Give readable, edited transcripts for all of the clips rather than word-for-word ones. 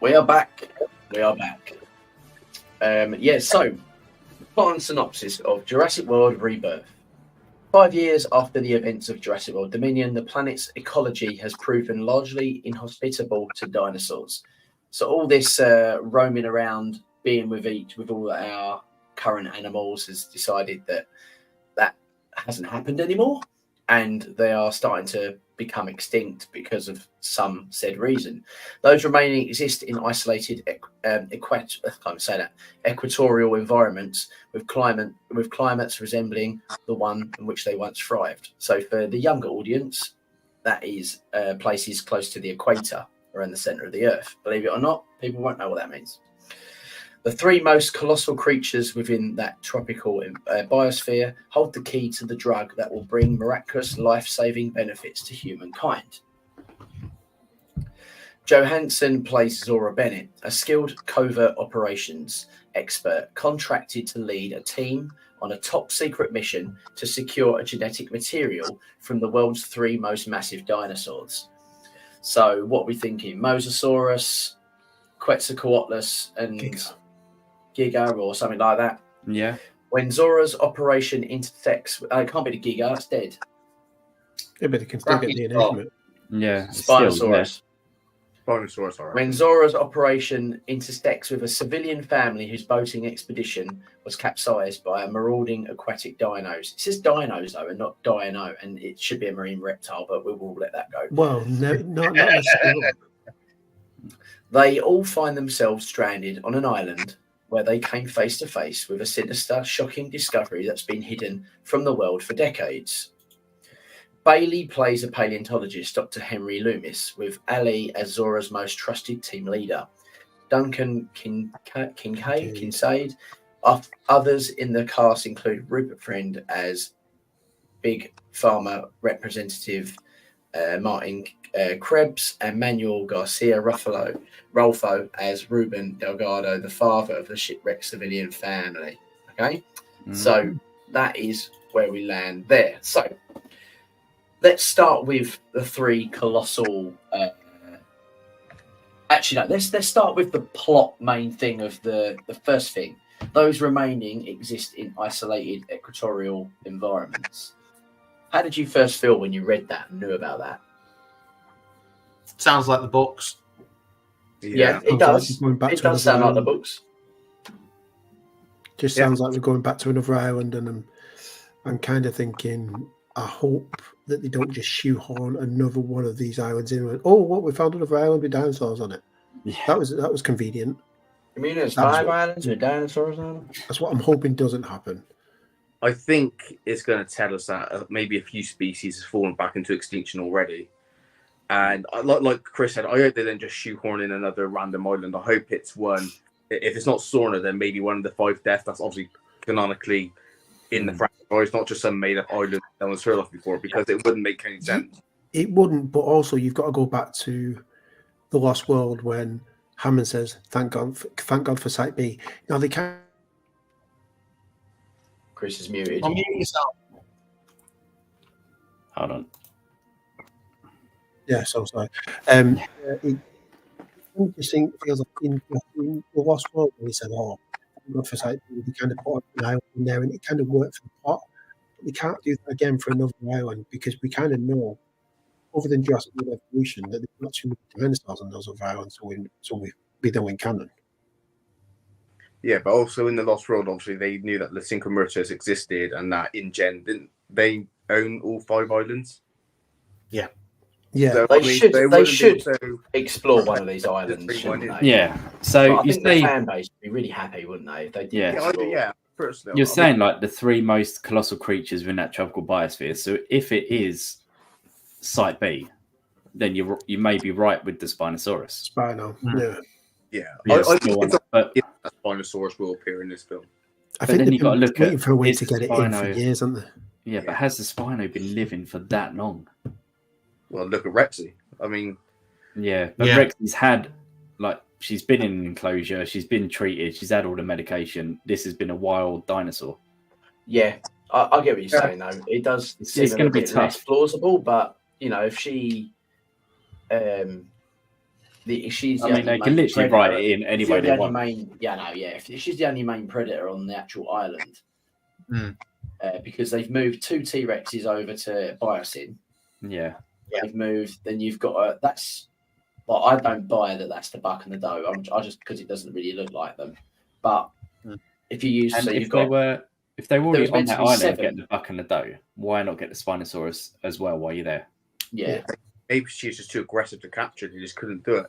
We are back. We are back. So, plot and synopsis of Jurassic World Rebirth. 5 years after the events of Jurassic World Dominion, the planet's ecology has proven largely inhospitable to dinosaurs. So, all this roaming around, being with all our current animals, has decided that that hasn't happened anymore, and they are starting to become extinct because of some said reason. Those remaining exist in isolated equatorial environments with climates resembling the one in which they once thrived. So for the younger audience, that is places close to the equator around the center of the Earth. Believe it or not, people won't know what that means. The three most colossal creatures within that tropical biosphere hold the key to the drug that will bring miraculous life-saving benefits to humankind. Johansson plays Zora Bennett, a skilled covert operations expert contracted to lead a team on a top-secret mission to secure a genetic material from the world's three most massive dinosaurs. So what are we thinking? Mosasaurus, Quetzalcoatlus, and Giga or something like that. Yeah. When Zora's operation intersects, it can't be the Giga, it's dead. Yeah, but it can still get DNA from it. Yeah. Spinosaurus. Spinosaurus, all right. When Zora's operation intersects with a civilian family whose boating expedition was capsized by a marauding aquatic dinos. It says dinos though, and not dino, and it should be a marine reptile, but we will let that go. Well, no, not necessarily. They all find themselves stranded on an island where they came face to face with a sinister, shocking discovery that's been hidden from the world for decades. Bailey plays a paleontologist, Dr. Henry Loomis, with Ali as Zora's most trusted team leader. Duncan Kincaid. Others in the cast include Rupert Friend as Big Pharma representative Martin Krebs and Manuel Garcia Rolfo as Ruben Delgado, the father of the shipwrecked civilian family. Okay, so that is where we land there. So let's start with the three colossal. Let's start with the plot main thing of the first thing. Those remaining exist in isolated equatorial environments. How did you first feel when you read that and knew about that? Sounds like the books. Yeah, it does. It does sound like the books. Just sounds like we're going back to another island, and I'm kind of thinking, I hope that they don't just shoehorn another one of these islands in. And, we found another island with dinosaurs on it. Yeah. That was convenient. I mean, there's 5 islands with dinosaurs on them. That's what I'm hoping doesn't happen. I think it's going to tell us that maybe a few species have fallen back into extinction already. And like Chris said, I hope they don't just shoehorn in another random island. I hope it's one. If it's not Sorna, then maybe one of the 5 deaths that's obviously canonically in the franchise, not just some made-up island no one's heard of before, because it wouldn't make any sense. It wouldn't, but also you've got to go back to The Lost World when Hammond says, "Thank God for Site B." Now they can't. Chris is muted. Unmute yourself. Hold on. Yeah, so sorry. It interesting feels like in The Lost World when he said, "Thank God for Site B," he kind of put an island in there, and it kind of worked for the plot. But we can't do that again for another island because we kind of know, other than Jurassic World Evolution, that there's not too many dinosaurs on those other islands, so we don't win canon. Yeah, but also in The Lost World, obviously, they knew that the Synchromertas existed and that InGen, didn't they own all 5 islands? Yeah. So, They should so explore one of these islands, shouldn't they? Yeah. So But I you think the say, fan base would be really happy, wouldn't they? If they did explore. personally. you're saying like the 3 most colossal creatures within that tropical biosphere. So if it is Site B, then you may be right with the Spinosaurus. Spino, Yeah. Yeah, I still think one, it's but a Spinosaurus will appear in this film. I But think then they've you got to been look waiting at for a way is to get it in for Spino- years, haven't they? Yeah, but has the Spino been living for that long? Well, look at Rexy. I mean, Yeah, but Rexy's had, like, she's been in an enclosure, she's been treated, she's had all the medication. This has been a wild dinosaur. Yeah, I get what you're saying, though. It does seem a gonna be bit less tough. plausible, but, you know, if she she's the I mean, only they can main literally predator. write it in any If way you're they the only want. main, if she's the only main predator on the actual island, because they've moved 2 T-Rexes over to Biosyn. Yeah. They've moved. Then you've got that's. Well, I don't buy that. That's the buck and the doe. I just because it doesn't really look like them. But if you use, And so if you've they got. were already was on meant to that be island 7. getting the buck and the doe, why not get the Spinosaurus as well while you're there? Yeah. Maybe she's just too aggressive to capture. They just couldn't do it.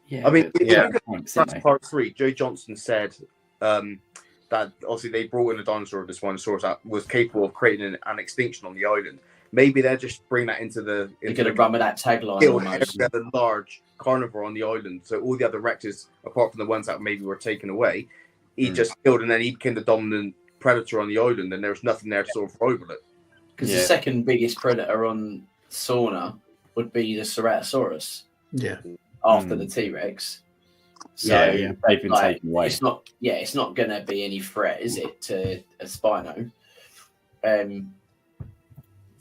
Yeah. I mean, but if yeah, you could, that's part 3. Joe Johnston said that obviously they brought in a dinosaur, this Spinosaurus, that was capable of creating an extinction on the island. Maybe they're just bring that into the. You're going to run with that tagline Killed almost. every other large carnivore on the island. So all the other Rexes, apart from the ones that maybe were taken away, he just killed, and then he became the dominant predator on the island, and there was nothing there to sort of rival it. Because the second biggest predator on Sauna would be the Ceratosaurus. Yeah. After the T-Rex. So they've been taken away. It's not going to be any threat, is it, to a Spino?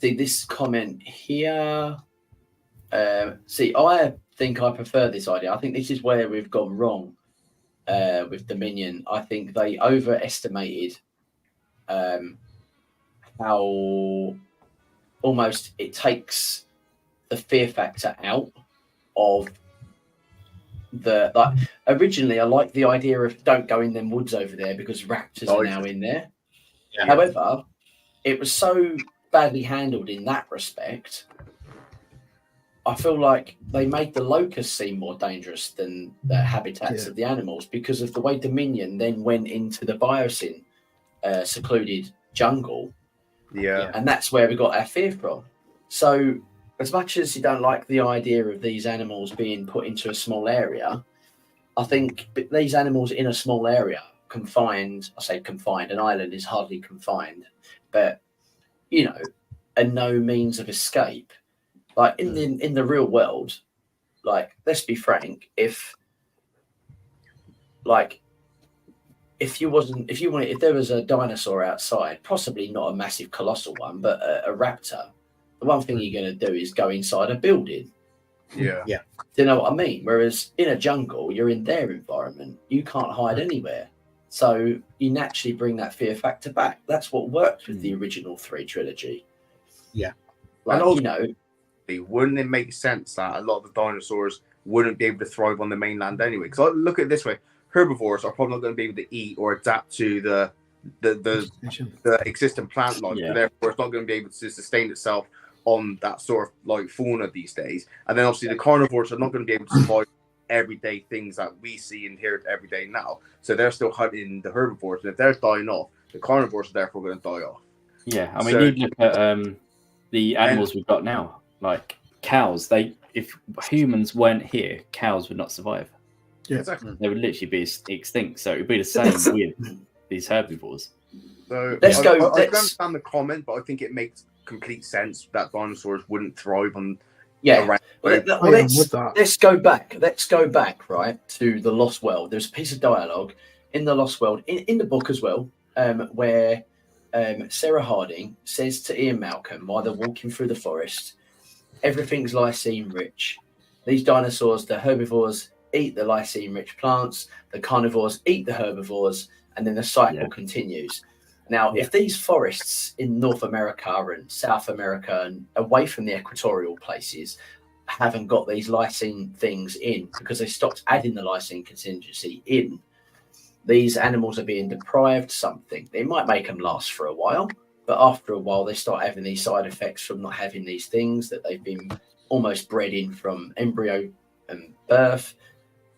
See this comment here. See, I think I prefer this idea. I think this is where we've gone wrong with Dominion. I think they overestimated how almost it takes the fear factor out of originally I liked the idea of don't go in them woods over there because raptors are now in there. Yeah. However, it was so badly handled in that respect. I feel like they made the locusts seem more dangerous than the habitats of the animals because of the way Dominion then went into the Biosyn secluded jungle. Yeah. And that's where we got our fear from. So as much as you don't like the idea of these animals being put into a small area, I think these animals in a small area, confined, I say confined, an island is hardly confined, but, and no means of escape. Like in the real world, like, let's be frank, if there was a dinosaur outside, possibly not a massive colossal one, but a raptor, the one thing you're going to do is go inside a building. Yeah. Do you know what I mean? Whereas in a jungle, you're in their environment. You can't hide anywhere. So you naturally bring that fear factor back. That's what worked with the original 3 trilogy. Yeah. Like, also, wouldn't it make sense that a lot of the dinosaurs wouldn't be able to thrive on the mainland anyway? Because I look at it this way. Herbivores are probably not going to be able to eat or adapt to the existing plant life. So therefore, it's not going to be able to sustain itself on that sort of like fauna these days. And then obviously the carnivores are not going to be able to survive everyday things that we see and hear every day now. So they're still hunting the herbivores, and if they're dying off, the carnivores are therefore going to die off. Yeah, I mean, you look at the animals we've got now, like cows. If humans weren't here, cows would not survive. Yeah, exactly. They would literally be extinct. So it would be the same with these herbivores. So I understand the comment, but I think it makes complete sense that dinosaurs wouldn't thrive on. Let's go back. Let's go back, right, to the Lost World. There's a piece of dialogue in the Lost World, in the book as well, where Sarah Harding says to Ian Malcolm while they're walking through the forest, everything's lysine rich. These dinosaurs, the herbivores, eat the lysine rich plants, the carnivores eat the herbivores, and then the cycle continues. Now, if these forests in North America and South America and away from the equatorial places haven't got these lysine things in because they stopped adding the lysine contingency in, these animals are being deprived something. It might make them last for a while, but after a while they start having these side effects from not having these things that they've been almost bred in from embryo and birth.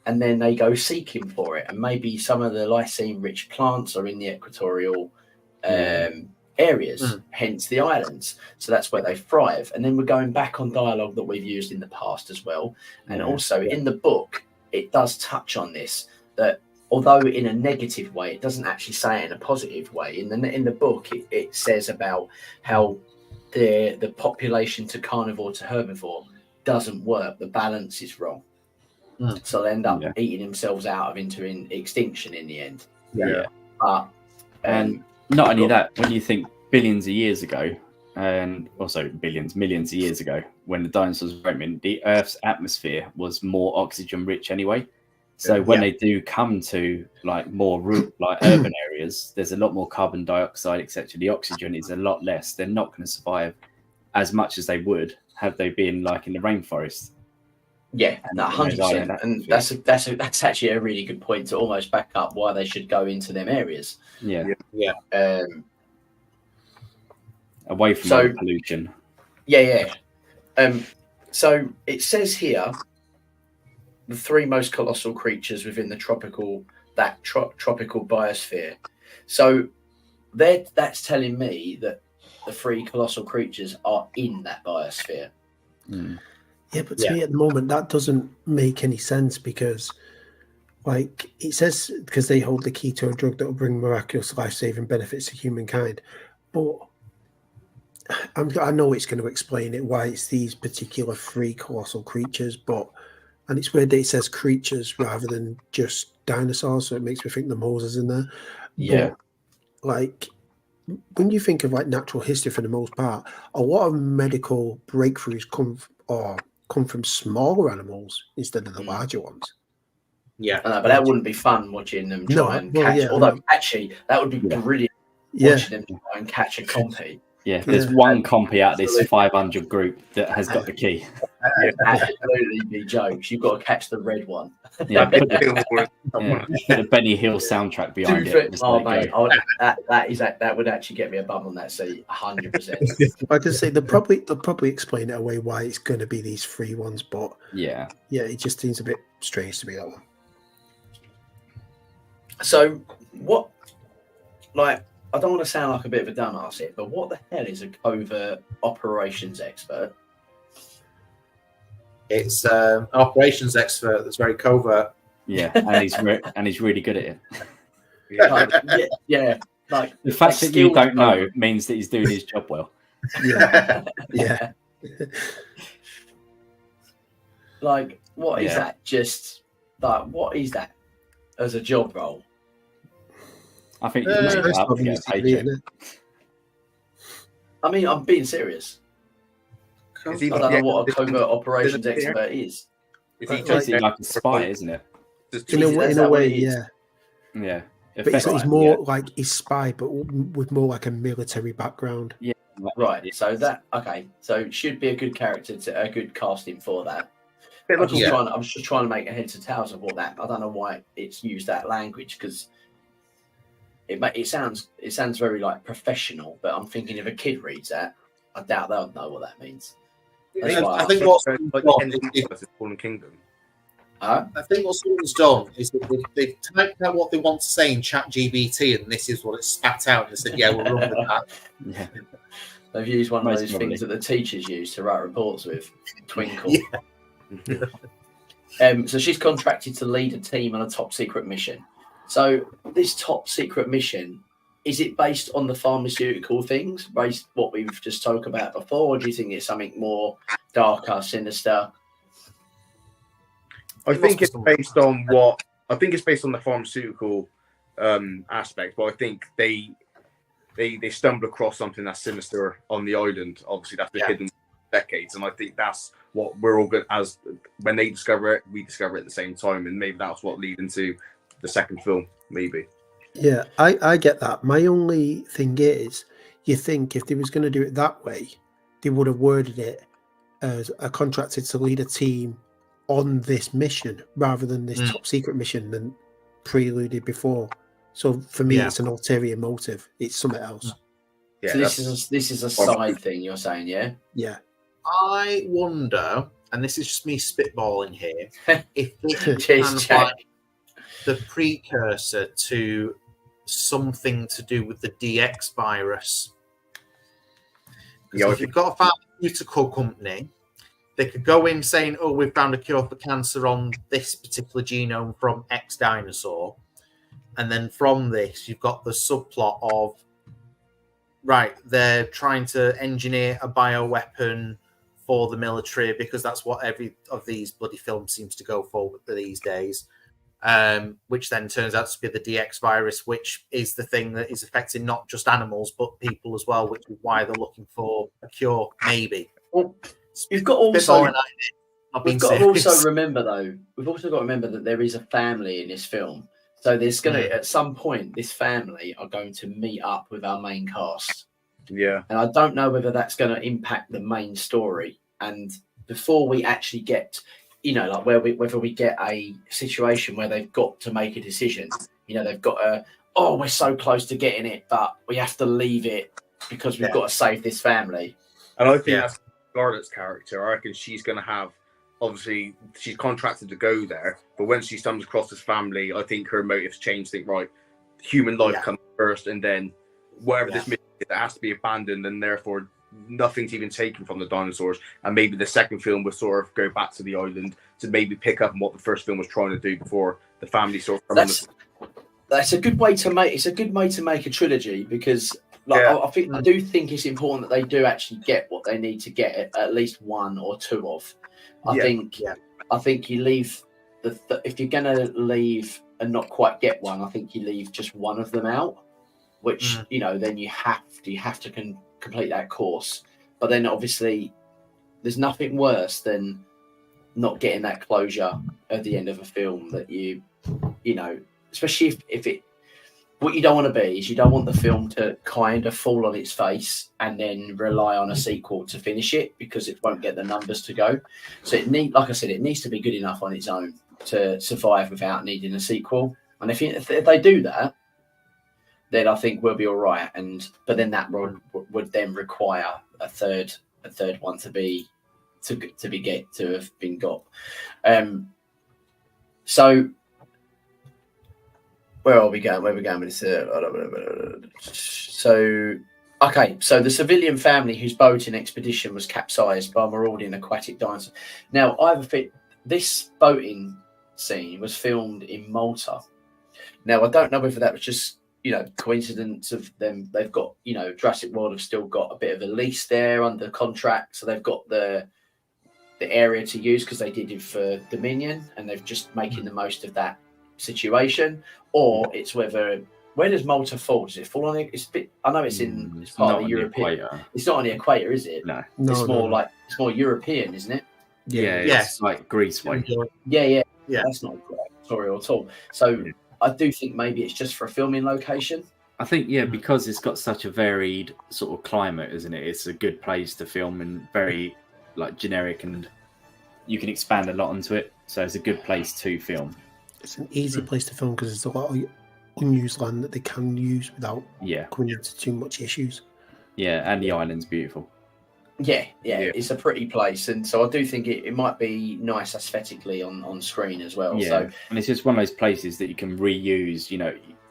And then they go seeking for it. And maybe some of the lysine-rich plants are in the equatorial areas, hence the islands. So that's where they thrive. And then we're going back on dialogue that we've used in the past as well. And also in the book, it does touch on this, that although in a negative way, it doesn't actually say it in a positive way. In the book, it says about how the population to carnivore to herbivore doesn't work. The balance is wrong. So they end up eating themselves out of into extinction in the end. And not only that, when you think billions of years ago, and also millions of years ago, when the dinosaurs were roaming, the Earth's atmosphere was more oxygen rich anyway. So when they do come to like more like urban areas, there's a lot more carbon dioxide, etc. The oxygen is a lot less. They're not going to survive as much as they would have they been like in the rainforest. Yeah, 100%. And that's actually a really good point to almost back up why they should go into them areas. Yeah. Away from all the pollution. Yeah. So it says here the three most colossal creatures within the tropical biosphere. So that's telling me that the three colossal creatures are in that biosphere. Mm. Yeah, but to me at the moment that doesn't make any sense because, like it says, because they hold the key to a drug that will bring miraculous life-saving benefits to humankind. But I know it's going to explain it why it's these particular three colossal creatures, and it's weird that it says creatures rather than just dinosaurs, so it makes me think the moles is in there. Yeah. But, like, when you think of like natural history for the most part, a lot of medical breakthroughs come from smaller animals instead of the larger ones. Yeah, but that wouldn't be fun watching them try and catch. Yeah, although actually, that would be brilliant watching them try and catch a compy. Yeah, there's one compy out of this 500 group that has got the key. Absolutely be jokes. You've got to catch the red one. Yeah, put the Benny Hill soundtrack behind it. That would actually get me a bum on that seat, 100%. I can say they'll probably explain it away why it's going to be these three ones, but yeah, it just seems a bit strange to me, that one. So what, like, I don't want to sound like a bit of a dumbass here, but what the hell is a covert operations expert? It's an operations expert that's very covert. Yeah, and he's really good at it. Like the fact that you don't know means that he's doing his job well. Yeah. Like, what is that? Just like, what is that as a job role? I think you make it up to get a paycheck. I mean, I'm being serious. I don't know what a covert operations expert is. It's basically like a spy, isn't it? In a way, yeah. Yeah. But he's more like he's spy, but with more like a military background. Yeah. Right. So so it should be a good character, a good casting for that. I'm just trying to make a heads or tails of what that. I don't know why it's used that language because it sounds very like professional. But I'm thinking if a kid reads that, I doubt they'll know what that means. I think what's Fallen Kingdom. I think what someone's done is that they've typed out what they want to say in ChatGPT, and this is what it spat out and said, "Yeah, we'll run with that." Yeah. They've used one of those things that the teachers use to write reports with. Twinkle. So she's contracted to lead a team on a top secret mission. So this top secret mission, is it based on the pharmaceutical things, based what we've just talked about before, or do you think it's something more darker, sinister? I think it's based on the pharmaceutical aspect, but I think they stumble across something that's sinister on the island. Obviously, that's been hidden for decades, and I think that's what we're all good as. When they discover it, we discover it at the same time, and maybe that's what leads into the second film, maybe. Yeah, I get that. My only thing is, you think if they was going to do it that way, they would have worded it as a contracted to lead a team on this mission rather than this top secret mission than preluded before. So for me, it's an ulterior motive. It's something else. Yeah, so this is a side thing you're saying, yeah? Yeah. I wonder, and this is just me spitballing here, if it's Cheers, the precursor to something to do with the DX virus. If you've got a pharmaceutical company, they could go in saying, "Oh, we've found a cure for cancer on this particular genome from X dinosaur," and then from this, you've got the subplot of they're trying to engineer a bioweapon for the military because that's what every of these bloody films seems to go for these days. which then turns out to be the DX virus, which is the thing that is affecting not just animals but people as well, which is why they're looking for a cure, maybe. Well, you've got also we've got to also remember though. We've also got to remember that there is a family in this film, so there's going to at some point this family are going to meet up with our main cast. Yeah, and I don't know whether that's going to impact the main story. And before we actually get, like whether we get a situation where they've got to make a decision, they've got to, we're so close to getting it, but we have to leave it because we've got to save this family. And I think that's Scarlett's character. I reckon she's going to have, obviously, she's contracted to go there, but when she stumbles across this family, I think her motives change. Think, right, human life comes first, and then whatever this mission is, it has to be abandoned, and therefore nothing's even taken from the dinosaurs. And maybe the second film will sort of go back to the island to maybe pick up on what the first film was trying to do before the family sort of. That's a good way to make. It's a good way to make a trilogy because. I do think it's important that they do actually get what they need to get, at least one or two of. I think you leave if you're going to leave and not quite get one, I think you leave just one of them out, which then you have to complete that course. But then obviously, there's nothing worse than not getting that closure at the end of a film that especially if it. What you don't want to be is you don't want the film to kind of fall on its face and then rely on a sequel to finish it because it won't get the numbers to go. So like I said, it needs to be good enough on its own to survive without needing a sequel. And if they do that, then I think we'll be all right. But then that would then require a third one to have been got. So. Where are we going? Where are we going with this? So the civilian family whose boating expedition was capsized by marauding aquatic dinosaurs. Now, this boating scene was filmed in Malta. Now, I don't know whether that was just, coincidence of them. They've got, Jurassic World have still got a bit of a lease there under contract. So they've got the area to use because they did it for Dominion and they're just making the most of that situation, or it's where does Malta fall? Does it fall on it? I know it's part of the European. It's not on the equator, is it? No. It's more European, isn't it? It's like Greece way. Yeah. That's not great story at all. So I do think maybe it's just for a filming location. I think because it's got such a varied sort of climate, isn't it? It's a good place to film and very generic, and you can expand a lot onto it. So it's a good place to film. It's an easy place to film because there's a lot of unused land that they can use without coming into too much issues. Yeah, and the island's beautiful. Yeah, it's a pretty place, and so I do think it might be nice aesthetically on screen as well. Yeah, so, and it's just one of those places that you can reuse.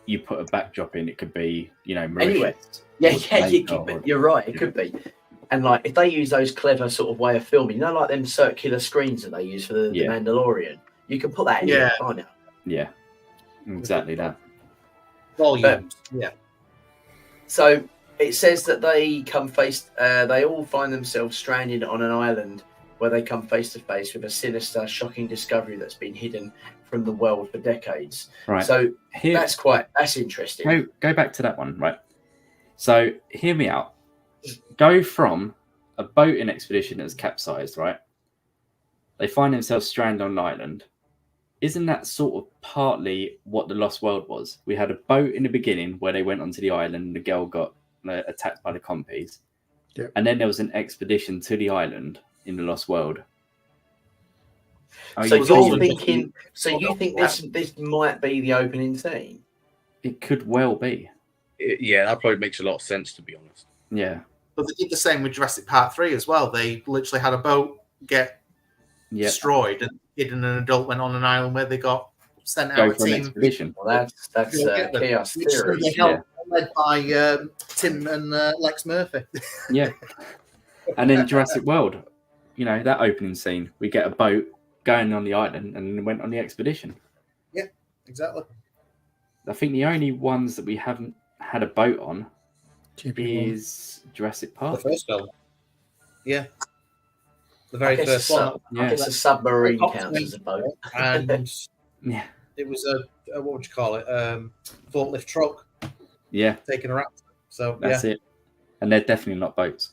You put a backdrop in, it could be anywhere. You're right, it could be. And if they use those clever sort of way of filming, like them circular screens that they use for the Mandalorian, you can put that in there, can't you? Yeah, exactly that. Volumes. So it says that they all find themselves stranded on an island where they come face to face with a sinister, shocking discovery that's been hidden from the world for decades. Right. So that's interesting. Go back to that one, right? So hear me out. Go from a boating expedition that's capsized, right? They find themselves stranded on an island. Isn't that sort of partly what The Lost World was? We had a boat in the beginning where they went onto the island and the girl got attacked by the compies. Yep. And then there was an expedition to the island in The Lost World. So you think this might be the opening scene? It could well be. That probably makes a lot of sense, to be honest. Yeah. But they did the same with Jurassic Park 3 as well. They literally had a boat get destroyed, and Kid and an adult went on an island where they got sent out a team. Expedition. Well, that's chaos theory. Led by Tim and Lex Murphy. Yeah. And then Jurassic World, that opening scene, we get a boat going on the island and went on the expedition. Yeah, exactly. I think the only ones that we haven't had a boat on is Jurassic Park. The first film. Yeah. The very first one. I guess a submarine counts as a boat. And it was a what would you call it? Forklift truck Yeah, taking a raptor. So that's it. And they're definitely not boats.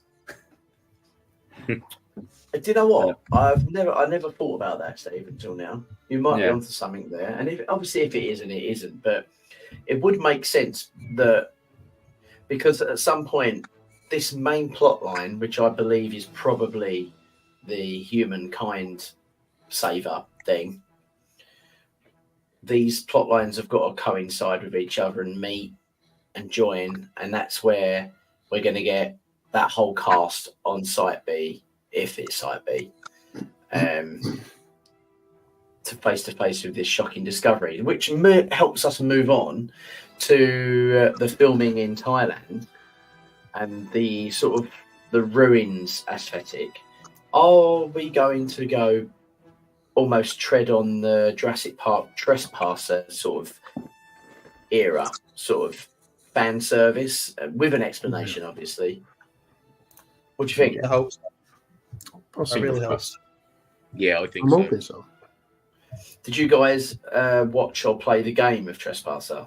Do you know what? I never thought about that, Steve, until now. You might be onto something there, and obviously if it isn't, it isn't. But it would make sense that because at some point, this main plot line, which I believe is probably the humankind saver thing, these plot lines have got to coincide with each other and meet and join, and that's where we're going to get that whole cast on Site B, if it's Site B, to face with this shocking discovery, which helps us move on to the filming in Thailand and the sort of the ruins aesthetic. Are we going to go almost tread on the Jurassic Park trespasser sort of era, sort of fan service with an explanation, obviously? What do you think? I hope so. I really hope crossed. so. Yeah, I think I'm so. hoping so. Did you guys watch or play the game of Trespasser?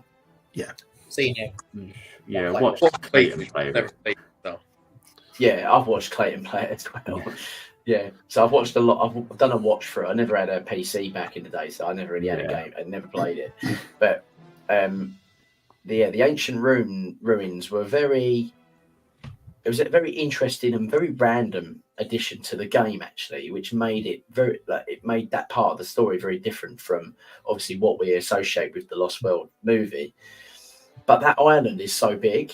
Seen it. Yeah, Like, watch Clayton play with Never it. played so. Yeah, I've watched Clayton play it as well. Yeah, so I've watched a lot. I've done a watch through. I never had a PC back in the day, so I never really had a game. I never played it. But the ancient ruins were very. It was a very interesting and very random addition to the game, actually, which made it it made that part of the story very different from obviously what we associate with the Lost World movie. But that island is so big,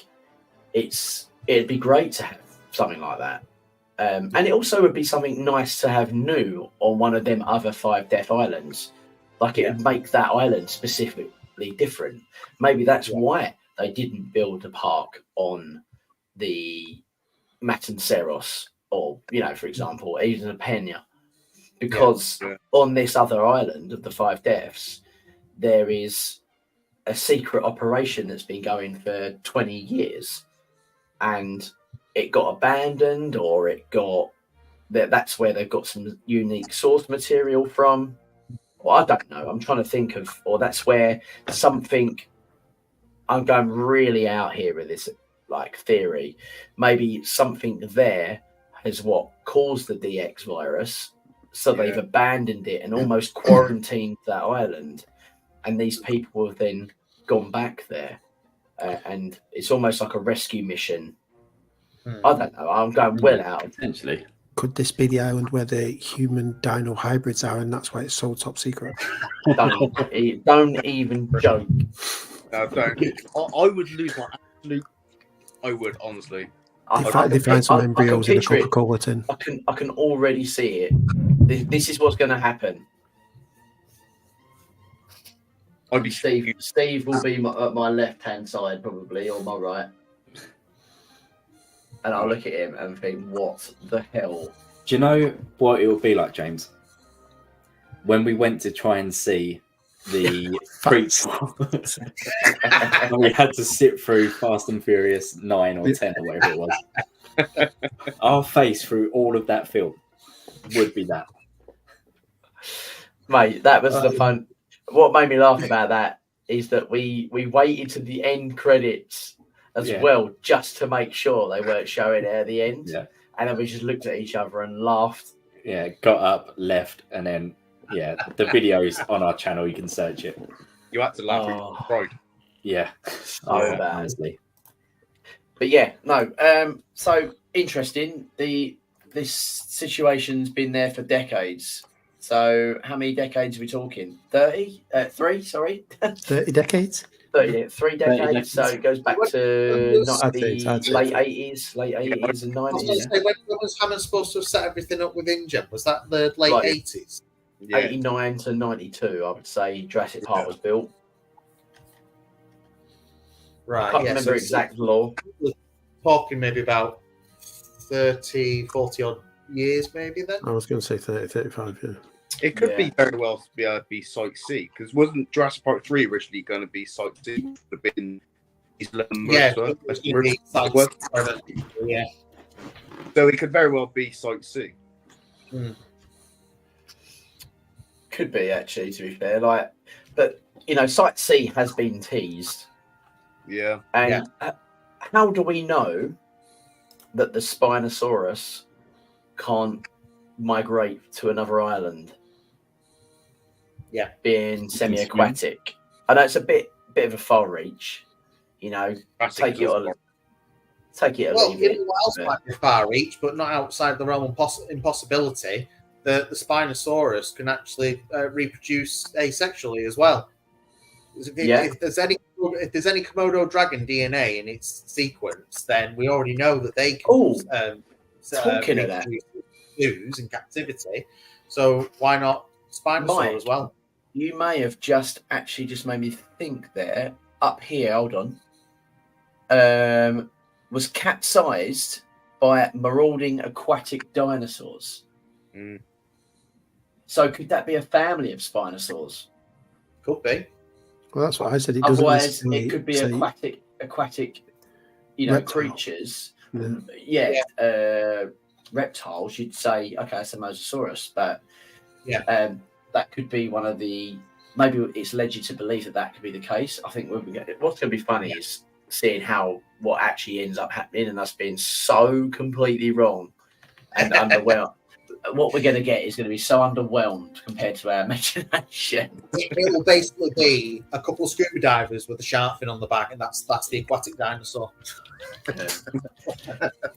it'd be great to have something like that. And it also would be something nice to have new on one of them other 5 Death Islands. Like it would make that island specifically different. Maybe that's why they didn't build a park on the Matanceros or, for example, even Pena. Because on this other island of the 5 Deaths, there is a secret operation that's been going for 20 years. And it got abandoned, or that's where they've got some unique source material from. Well, I don't know. I'm trying to think of, or that's where something. I'm going really out here with this theory. Maybe something there has what caused the DX virus, so they've abandoned it and almost quarantined that island, and these people have then gone back there, and it's almost like a rescue mission. I don't know. I'm going well out. Potentially. Could this be the island where the human dino hybrids are, and that's why it's so top secret? Don't even joke. No, don't. I would lose my absolute. I would honestly. They find some embryos in a picture it. Coca-Cola tin. I can already see it. This is what's going to happen. I'd be Steve. Steve will be at my left-hand side probably, or my right. And I'll look at him and think, what the hell? Do you know what it would be like, James? When we went to try and see the prequel, and we had to sit through Fast and Furious 9 or 10 or whatever it was. Our face through all of that film would be that. Mate, that was the fun. What made me laugh about that is that we waited to the end credits as well, just to make sure they weren't showing it at the end. Yeah. And then we just looked at each other and laughed. Yeah, got up, left, and then, the video's on our channel. You can search it. You had to laugh. Right. Yeah. So bad. Honestly. But so interesting. This situation's been there for decades. So how many decades are we talking? 30? 3, sorry. 30 decades? 3 decades. So it goes back to not the late 80s and 90s. When was Hammond supposed to have set everything up with InGen? Was that the late 80s? 89 to 92, I would say Jurassic Park was built. Right. I can't remember exact law. Talking maybe about 30, 40 odd years, maybe then? I was going to say 30, 35, yeah. It could be very well be Site C, because wasn't Jurassic Park 3 originally going to be Site C? Would have been yeah. So it could very well be Site C. Could be actually, to be fair. But Site C has been teased, Yeah. and how do we know that the Spinosaurus can't migrate to another island? Yeah. Being semi-aquatic. I know it's a bit of a far reach. Take it or leave it. What else might be far reach, but not outside the realm of impossibility? The Spinosaurus can actually reproduce asexually as well. If there's any Komodo dragon DNA in its sequence, then we already know that they can talking of that, use in captivity. So why not Spinosaur as well? You may have just made me think there. Up here, hold on. Was capsized by marauding aquatic dinosaurs. Mm. So could that be a family of Spinosaurs? Could be. Well, that's what I said. Otherwise, it could be aquatic, reptile. creatures. Reptiles. You'd say, okay, it's a Mosasaurus, but that could be one of the. Maybe it's led you to believe that could be the case. I think what's going to be funny is seeing what actually ends up happening, and us being so completely wrong and underwhelmed. What we're going to get is going to be so underwhelmed compared to our imagination. It will basically be a couple of scuba divers with a shark fin on the back, and that's the aquatic dinosaur.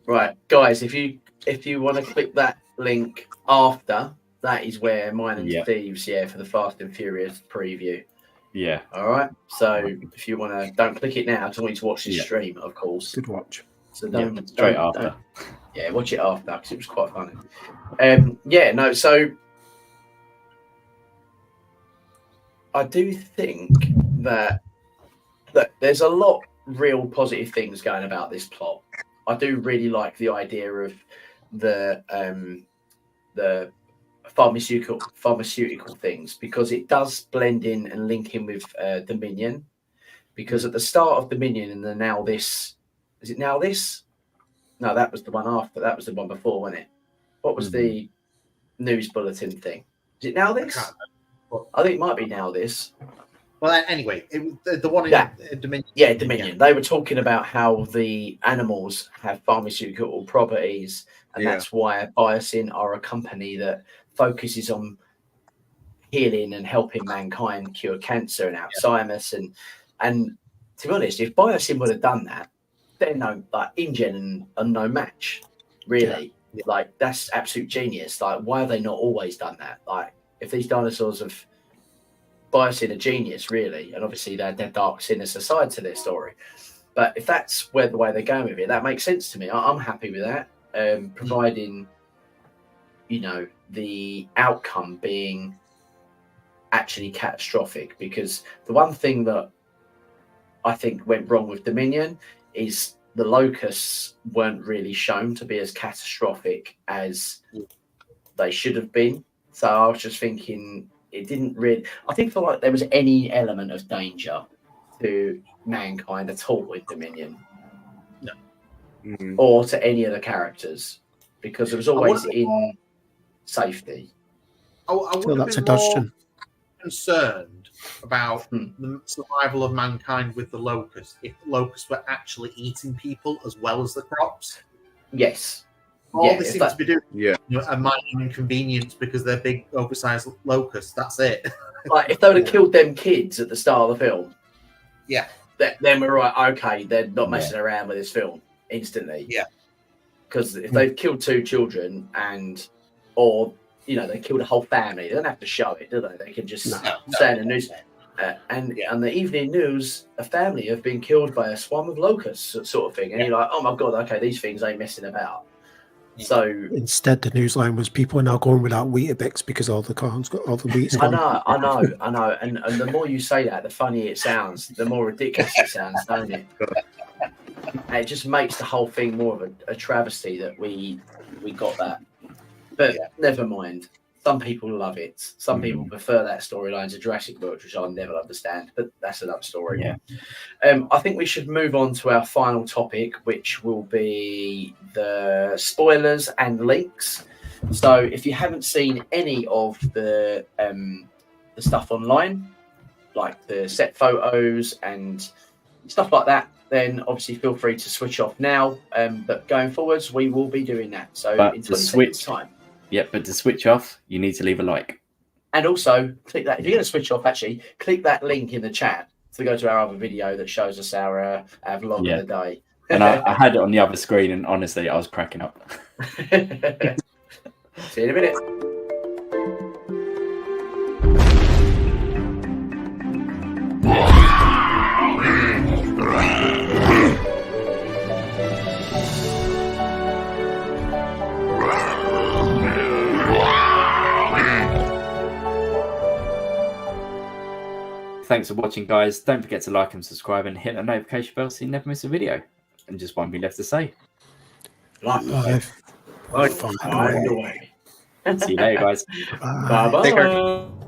Right, guys, if you want to click that link after, that is where Mine and Thieves, for the Fast and Furious preview. Yeah. All right. So if you want to, don't click it now. I just want you to watch this stream, of course. Good watch. So straight after. Watch it after because it was quite funny. So I do think that there's a lot real positive things going about this plot. I do really like the idea of the pharmaceutical things, because it does blend in and link in with Dominion. Because at the start of Dominion and the Now This, is it Now This? No, that was the one after. That was the one before, wasn't it? What was the news bulletin thing? Is it Now This? I think it might be Now This. Well, anyway, the one in Dominion. Yeah, Dominion. They were talking about how the animals have pharmaceutical properties, and that's why Biosyn are a company that focuses on healing and helping mankind cure cancer and Alzheimer's. And to be honest, if Biosyn would have done that, they're InGen and no match, really. Yeah. Like, that's absolute genius. Like, why have they not always done that? Like, if these dinosaurs have Biosyn a genius, really, and obviously they had their dark, sinister side to their story. But if that's the way they're going with it, that makes sense to me. I'm happy with that, providing, the outcome being actually catastrophic. Because the one thing that I think went wrong with Dominion is the locusts weren't really shown to be as catastrophic as they should have been. So I was just thinking, it didn't really. I didn't feel like there was any element of danger to mankind at all in Dominion, or to any of the characters, because it was always in safety. I would have been more concerned about the survival of mankind with the locusts if the locusts were actually eating people as well as the crops. Yes. All they seem to be doing, a minor inconvenience because they're big, oversized locusts. That's it. Like, if they would have killed them kids at the start of the film, then we're right. Okay, they're not messing around with this film instantly. Yeah, because if they've killed 2 children or they killed a whole family, they don't have to show it, do they? They can just say in the news. And on the evening news, a family have been killed by a swarm of locusts, sort of thing. And you're like, oh my god, okay, these things ain't messing about. So instead, the newsline was people are now going without Weetabix because all the corn's got all the wheat's gone. I know. And the more you say that, the funnier it sounds, the more ridiculous it sounds, don't it? And it just makes the whole thing more of a travesty that we got that. But never mind. Some people love it. Some people prefer that storyline to Jurassic World, which I'll never understand. But that's another story. Yeah. I think we should move on to our final topic, which will be the spoilers and links. So if you haven't seen any of the the stuff online, like the set photos and stuff like that, then obviously feel free to switch off now. But going forwards, we will be doing that. So But in to 20 switch- seconds time. Yeah, but to switch off, you need to leave a like. And also click that, if you're going to switch off, actually click that link in the chat to go to our other video that shows us our vlog Yeah. of the day. And I had it on the other screen, and honestly, I was cracking up. See you in a minute. Thanks for watching, guys. Don't forget to like and subscribe and hit the notification bell so you never miss a video. And just one thing left to say. Life. Find a way. See you later, guys. Bye. Bye-bye. Take care.